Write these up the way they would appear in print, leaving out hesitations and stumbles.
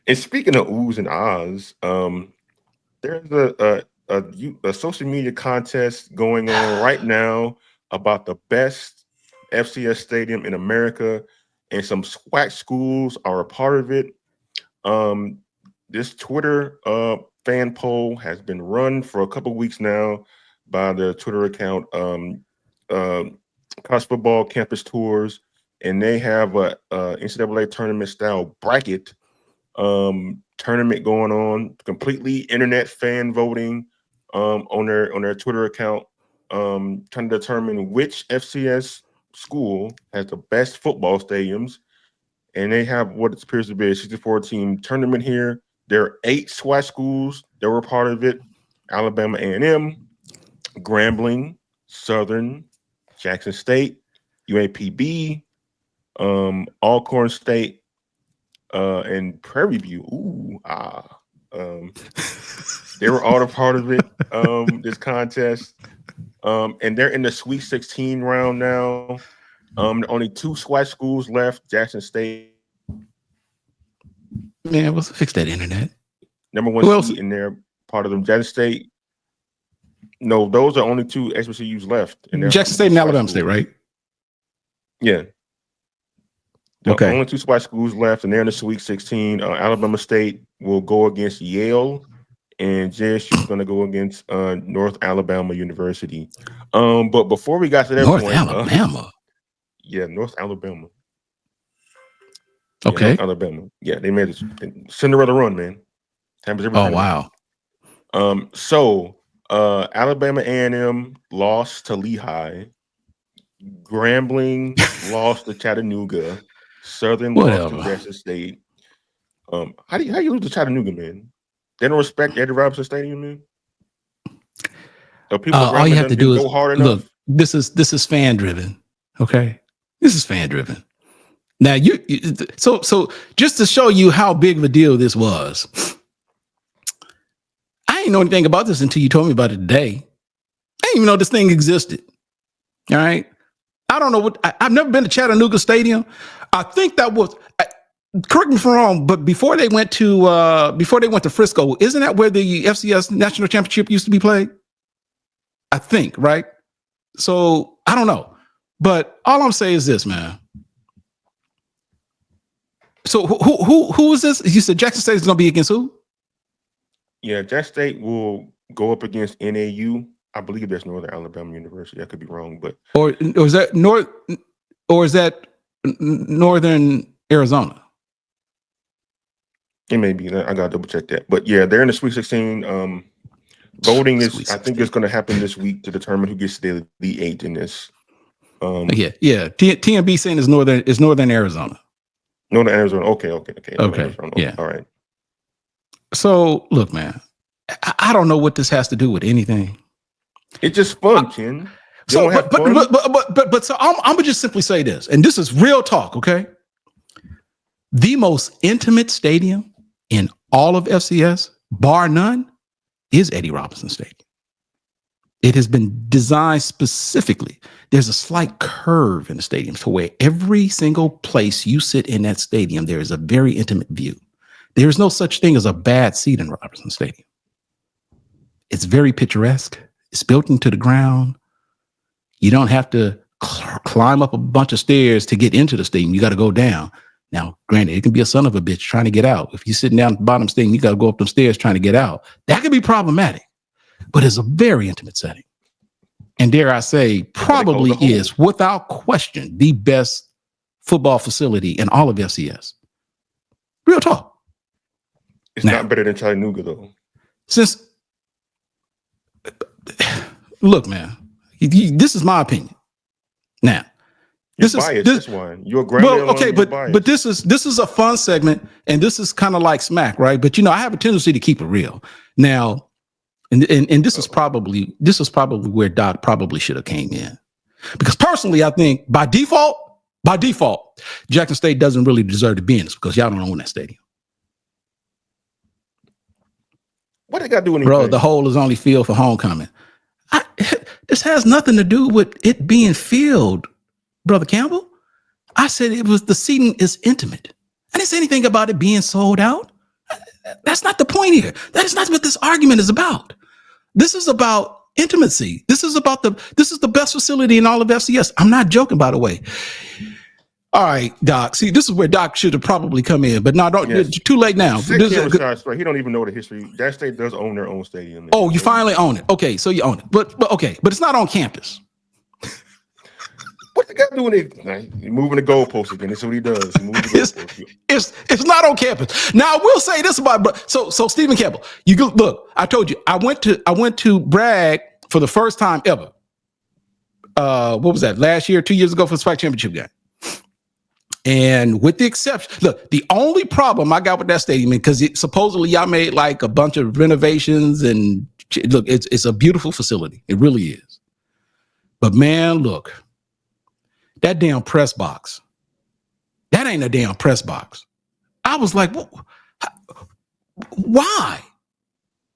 And speaking of oohs and ahs, there's a social media contest going on right now about the best FCS stadium in America, and some SWAC schools are a part of it. Um, this Twitter fan poll has been run for a couple weeks now by the Twitter account uh, College Football Campus Tours, and they have a NCAA tournament style bracket tournament going on, completely internet fan voting on their Twitter account, trying to determine which FCS school has the best football stadiums. And they have what appears to be a 64 team tournament here. There are 8 SWAC schools that were part of it: Alabama A&M, Grambling, Southern, Jackson State, UAPB, Alcorn State, and Prairie View. They were all a part of it, this contest. And they're in the Sweet 16 round now. Only 2 SWAC schools left: Jackson State. Man, let's fix that internet. Number 1 seed in there, part of them. Jackson State. No, those are only 2 HBCUs left. Jackson State and Alabama State, right? Yeah. Okay. Only 2 SWAC schools left, and they're in the Sweet 16. Alabama State will go against Yale, and JSU is going to go against North Alabama University. But before we got to that North point, Alabama. North Alabama. Okay. North Alabama. Yeah, they made a Cinderella run, man. Happens every time. Wow. So Alabama A&M lost to Lehigh. Grambling lost to Chattanooga. Southern lost to Jackson State. How do you lose to Chattanooga, man? They don't respect Eddie Robinson Stadium, man. All you have to do is look. This is fan driven. Okay, this is fan driven. Now so just to show you how big of a deal this was, I didn't know anything about this until you told me about it today. I didn't even know this thing existed. All right. I don't know I've never been to Chattanooga Stadium. I think that was, correct me if I'm wrong, but before they went to Frisco, isn't that where the FCS National Championship used to be played? I think, right? So I don't know, but all I'm saying is this, man. So who is this? You said Jackson State is going to be against who? Yeah, Jackson State will go up against NAU. I believe that's Northern Alabama University. I could be wrong, but or is that Northern Arizona? It may be. I gotta double check that. But yeah, they're in the Sweet 16. Voting is, I think, it's going to happen this week to determine who gets the 8 in this. TMB saying is Northern Arizona. Northern Arizona. Okay. Arizona. Yeah. All right. So look, man, I don't know what this has to do with anything. It's just fun, Ken. So, but so I'm gonna just simply say this, and this is real talk, okay? The most intimate stadium in all of FCS, bar none, is Eddie Robinson Stadium. It has been designed specifically. There's a slight curve in the stadium to where every single place you sit in that stadium, there is a very intimate view. There is no such thing as a bad seat in Robinson Stadium. It's very picturesque. It's built into the ground. You don't have to climb up a bunch of stairs to get into the stadium. You got to go down. Now, granted, it can be a son of a bitch trying to get out. If you're sitting down at the bottom stadium, you got to go up them stairs trying to get out. That could be problematic, but it's a very intimate setting. And dare I say, probably is, without question, the best football facility in all of FCS. Real talk. It's not better than Chattanooga, though. Look, man, this is my opinion. Now, this one. You're but this is a fun segment, and this is kind of like smack, right? But I have a tendency to keep it real. Now, and this is probably where Doc probably should have came in, because personally, I think by default, Jackson State doesn't really deserve to be in this because y'all don't own that stadium. What they got to do anything? Bro, the hole is only filled for homecoming. This has nothing to do with it being filled, Brother Campbell. I said the seating is intimate. I didn't say anything about it being sold out. That's not the point here. That is not what this argument is about. This is about intimacy. This is the best facility in all of FCS. I'm not joking, by the way. All right, Doc. See, this is where Doc should have probably come in, but no, don't. Yes. Too late now. He don't even know the history. That state does own their own stadium. Oh, you finally own it. Okay, so you own it, but it's not on campus. What the guy doing? He's moving the goalpost again. That's what he does. It's not on campus. Now, I will say this about so Stephen Campbell. Look. I told you I went to Bragg for the first time ever. What was that? Last year, 2 years ago for the SWAC championship game. And with the exception, look, the only problem I got with that stadium, because supposedly y'all made like a bunch of renovations, and look, it's a beautiful facility. It really is. But man, look, that damn press box, that ain't a damn press box. I was like, why?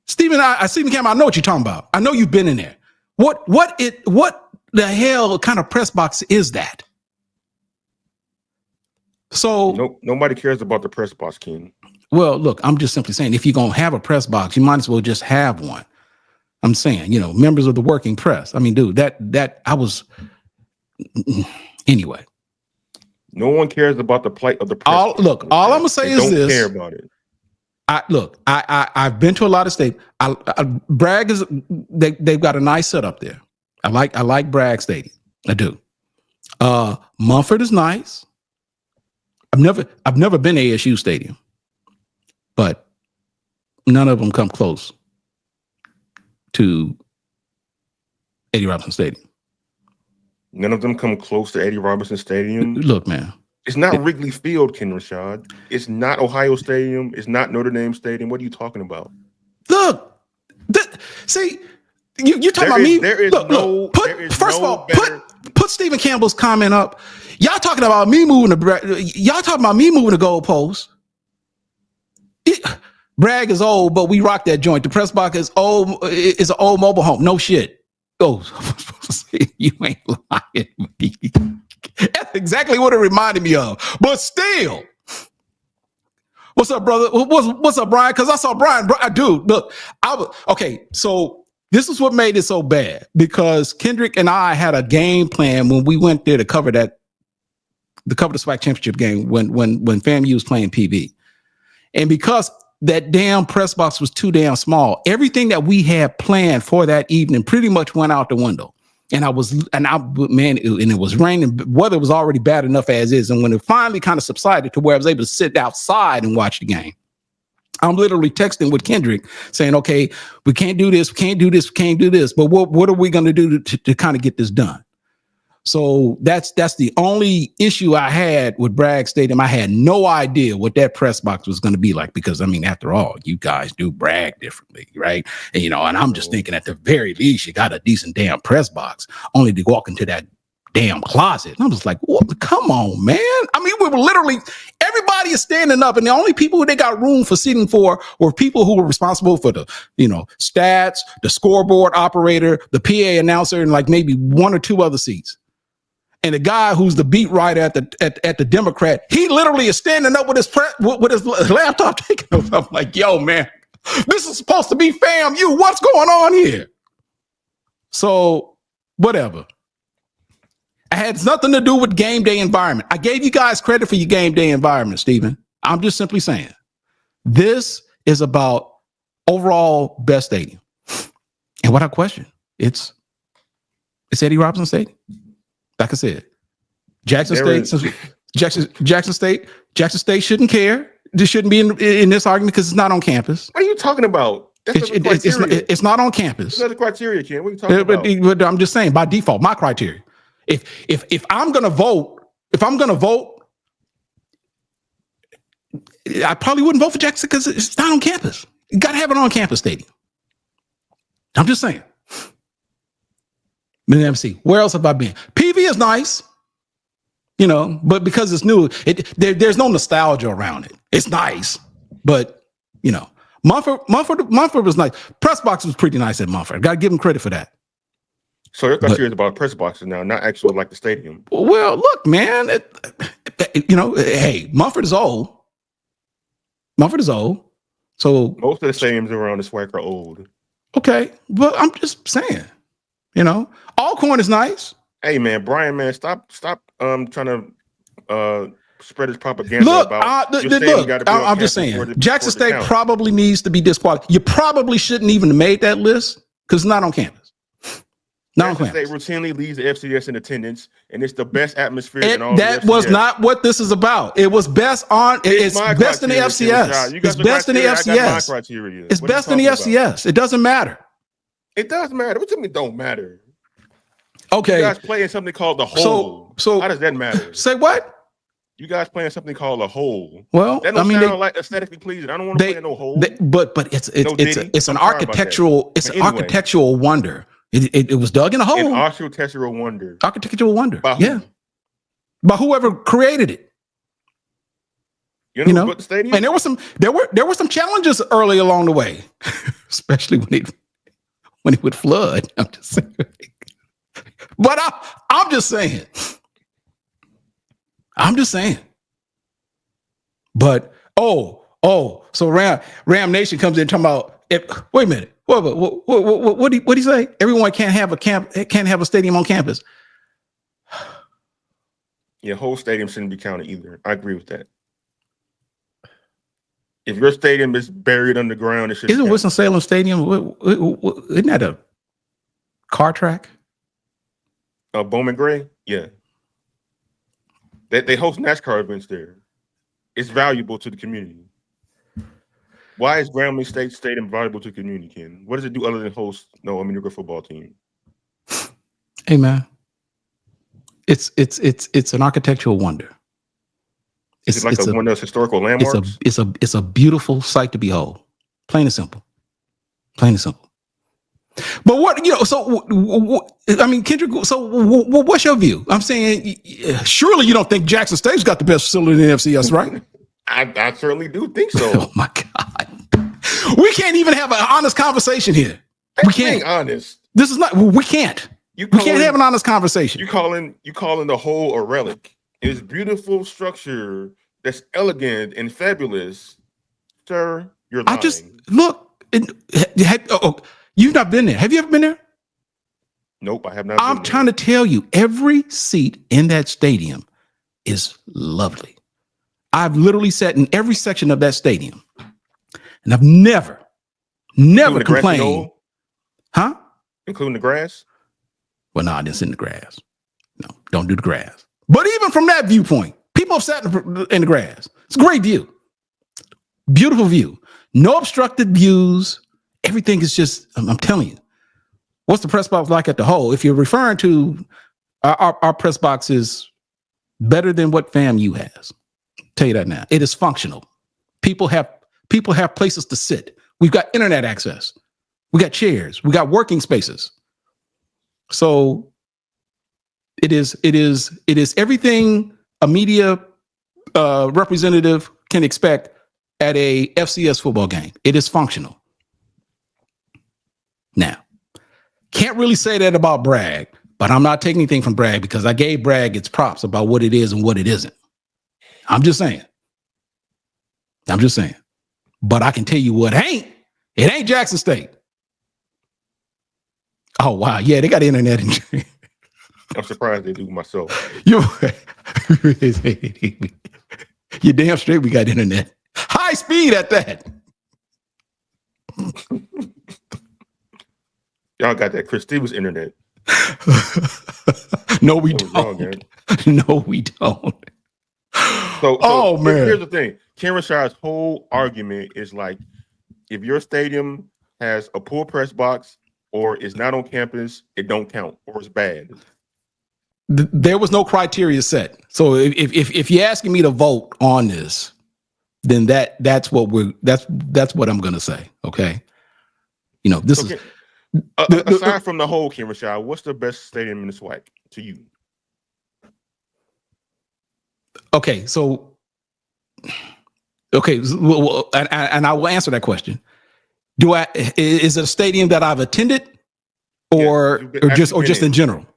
Stephen Campbell, I know what you're talking about. I know you've been in there. What the hell kind of press box is that? So nobody cares about the press box, Kenn. Well, look, I'm just simply saying, if you're gonna have a press box, you might as well just have one. I'm saying, members of the working press. I mean, dude, that I was anyway. No one cares about the plight of the press. All I'm gonna say is this: don't care about it. I've been to a lot of states. Bragg is they've got a nice setup there. I like Bragg Stadium. I do. Mumford is nice. I've never been to ASU Stadium, but none of them come close to Eddie Robinson Stadium. None of them come close to Eddie Robinson Stadium. Look, man, it's not Wrigley Field, Kenn Rashad. It's not Ohio Stadium. It's not Notre Dame Stadium. What are you talking about? Look, see, you talking about me? First of all, put Stephen Campbell's comment up. Y'all talking about me moving the goalposts. Bragg is old, but we rock that joint. The press box is old. It's an old mobile home. No shit. Oh, you ain't lying. That's exactly what it reminded me of. But still, what's up, brother? What's up, Brian? Because I saw Brian. Dude, look, okay. So this is what made it so bad, because Kendrick and I had a game plan when we went there to cover the SWAC championship game when FAMU was playing PV. And because that damn press box was too damn small, everything that we had planned for that evening pretty much went out the window. And it was raining. Weather was already bad enough as is. And when it finally kind of subsided to where I was able to sit outside and watch the game, I'm literally texting with Kendrick saying, okay, we can't do this. We can't do this. We can't do this. But what are we going to do to kind of get this done? So that's the only issue I had with Bragg Stadium. I had no idea what that press box was going to be like, because I mean, after all, you guys do Bragg differently, right? And and I'm just thinking at the very least, you got a decent damn press box, only to walk into that damn closet. And I was like, come on, man. I mean, we were literally, everybody is standing up, and the only people who they got room for seating for were people who were responsible for the, stats, the scoreboard operator, the PA announcer, and like maybe one or two other seats. And the guy who's the beat writer at the Democrat, he literally is standing up with his laptop taking notes. I'm like, yo, man, this is supposed to be FAMU. What's going on here? So whatever. It had nothing to do with game day environment. I gave you guys credit for your game day environment, Stephen. I'm just simply saying, this is about overall best stadium. And what I question, it's Eddie Robinson Stadium. Like I said, Jackson State shouldn't care. This shouldn't be in this argument because it's not on campus. What are you talking about? It's not on campus. That's the criteria, Kenn. What are you talking about? But I'm just saying, by default, my criteria. If I'm gonna vote, I probably wouldn't vote for Jackson because it's not on campus. You gotta have an on-campus stadium. I'm just saying. Let me see. Where else have I been? PV is nice, but because it's new, there's no nostalgia around it. It's nice, but Mumford was nice. Press box was pretty nice at Mumford. Got to give him credit for that. So you're serious about press boxes now, not actually like the stadium. Well, look, man, hey, Mumford is old. So most of the stadiums around the SWAC are old. okay, but I'm just saying, Alcorn is nice. Hey man, Brian, man, stop trying to spread his propaganda Look, about your stadium got to be on I'm just campus saying, Jackson for it to State count. probably needs to be disqualified. You probably shouldn't even have made that list because it's not on campus. Jackson State routinely leads the FCS in attendance, and it's the best atmosphere in all That the FCS. was not what this is about. It was best on. It's best in the FCS. It's best in the FCS. It's best in the FCS. It doesn't matter. It does matter. What do you mean don't matter? Okay. You guys playing something called the whole. So how does that matter? Say what? You guys playing something called a whole. Well, that don't sound like aesthetically pleasing. I don't want to play no hole. But it's an architectural wonder. It was dug in a hole. An architectural wonder. Architectural wonder. By who? Yeah. By whoever created it. You know, the stadium? And there were some challenges early along the way, especially when it would flood. I'm just saying. But I'm just saying. But so Ram Nation comes in talking about wait a minute. What do you say? Everyone can't have a stadium on campus. Yeah, whole stadium shouldn't be counted either. I agree with that. If your stadium is buried underground, it should. Isn't Winston-Salem Stadium? Isn't that a car track? Bowman Gray, yeah. They host NASCAR events there. It's valuable to the community. Why is Grambling State Stadium valuable to the community, Ken? What does it do other than host a football team? Hey man, it's an architectural wonder. Is it like one of those historical landmarks? It's a beautiful sight to behold. Plain and simple. But Kendrick, so what's your view? I'm saying, surely you don't think Jackson State's got the best facility in the FCS, right? I certainly do think so. Oh my God. We can't even have an honest conversation here. We can't. Being honest. This is not, we can't. We can't have an honest conversation. You calling the whole a relic. It's beautiful structure that's elegant and fabulous. Sir, you're lying. You've not been there. Have you ever been there? Nope, I have not. I'm trying to tell you, every seat in that stadium is lovely. I've literally sat in every section of that stadium, and I've never complained. Huh? Including the grass? Well, no, I didn't sit in the grass. No, don't do the grass. But even from that viewpoint, people have sat in the grass. It's a great view. Beautiful view. No obstructed views. Everything is just, I'm telling you. What's the press box like at the whole? If you're referring to our press box is better than what FAMU has. I'll tell you that now. It is functional. People have places to sit. We've got internet access. We got chairs. We got working spaces. So it is everything a media representative can expect at a FCS football game. It is functional. Now, can't really say that about Bragg, but I'm not taking anything from Bragg because I gave Bragg its props about what it is and what it isn't. I'm just saying. But I can tell you what ain't. It ain't Jackson State. Oh, wow. Yeah, they got internet. I'm surprised they do myself. You're damn straight we got internet. High speed at that. Y'all got that Chris Stevens internet. No, we don't. No, we don't. So man. Here's the thing. Kenn Rashad's whole argument is like, if your stadium has a poor press box or is not on campus, it don't count or it's bad. There was no criteria set. So if you're asking me to vote on this, then that's what I'm gonna say. Okay. This is aside from the whole, Kenn Rashad, what's the best stadium in the SWAC to you? Okay, and I will answer that question. Is it a stadium that I've attended, or just in general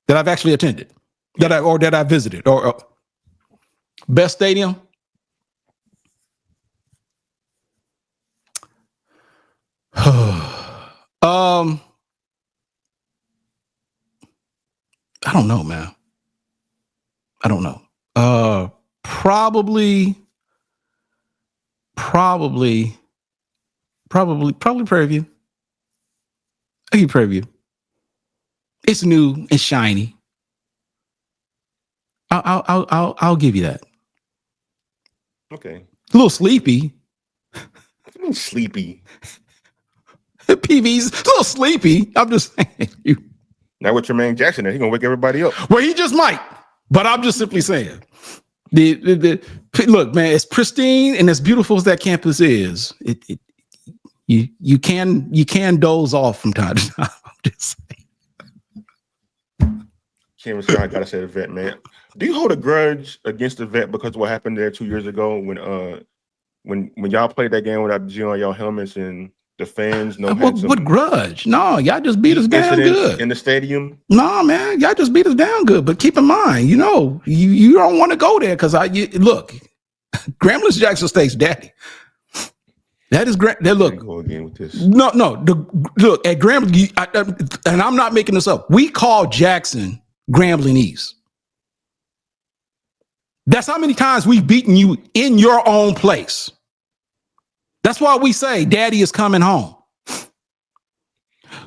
that I've actually attended, that I visited, or best stadium? I don't know, man. I don't know. Probably Prairie View. I give Prairie View. It's new and shiny. I'll give you that. Okay. A little sleepy. Sleepy. PV's a little sleepy. I'm just saying. Now with Jermaine Jackson, he's gonna wake everybody up. Well, he just might. But I'm just simply saying. Look, man, as pristine and as beautiful as that campus is, you can doze off from time to time. I'm just saying. Cameron Scott, I gotta say the vet, man. Do you hold a grudge against the vet because of what happened there 2 years ago when y'all played that game without G on y'all helmets and the fans what grudge? No, y'all just beat us down good in the stadium. No, man, y'all just beat us down good. But keep in mind, you don't want to go there because look, Grambling Jackson State's daddy. That is great. Look, go again with this. No. Look at Grambling, and I'm not making this up. We call Jackson Grambling East. That's how many times we've beaten you in your own place. That's why we say Daddy is coming home.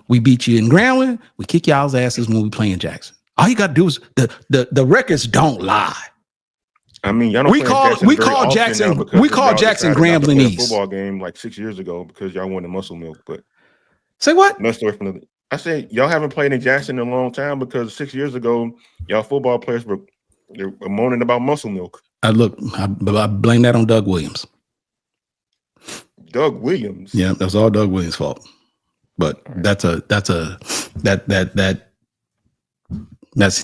We beat you in Grambling. We kick y'all's asses when we play in Jackson. All you got to do is the records don't lie. I mean, y'all don't we call Jackson Grambling East. Football game like 6 years ago because y'all won the Muscle Milk. But say what? No story from the. I said y'all haven't played in Jackson in a long time because 6 years ago y'all football players were moaning about Muscle Milk. I blame that on Doug Williams. Doug Williams. Yeah, that's all Doug Williams' fault. But that's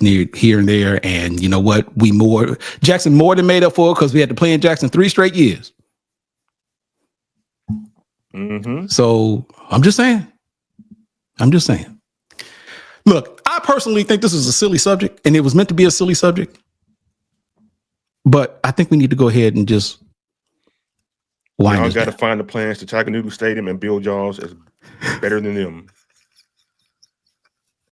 near here and there. And you know what? Jackson more than made up for it because we had to play in Jackson 3 straight years. Mm-hmm. So I'm just saying. Look, I personally think this is a silly subject, and it was meant to be a silly subject. But I think we need to go ahead and just y'all got to find the plans to Chattanooga Stadium and build y'all's as better than them.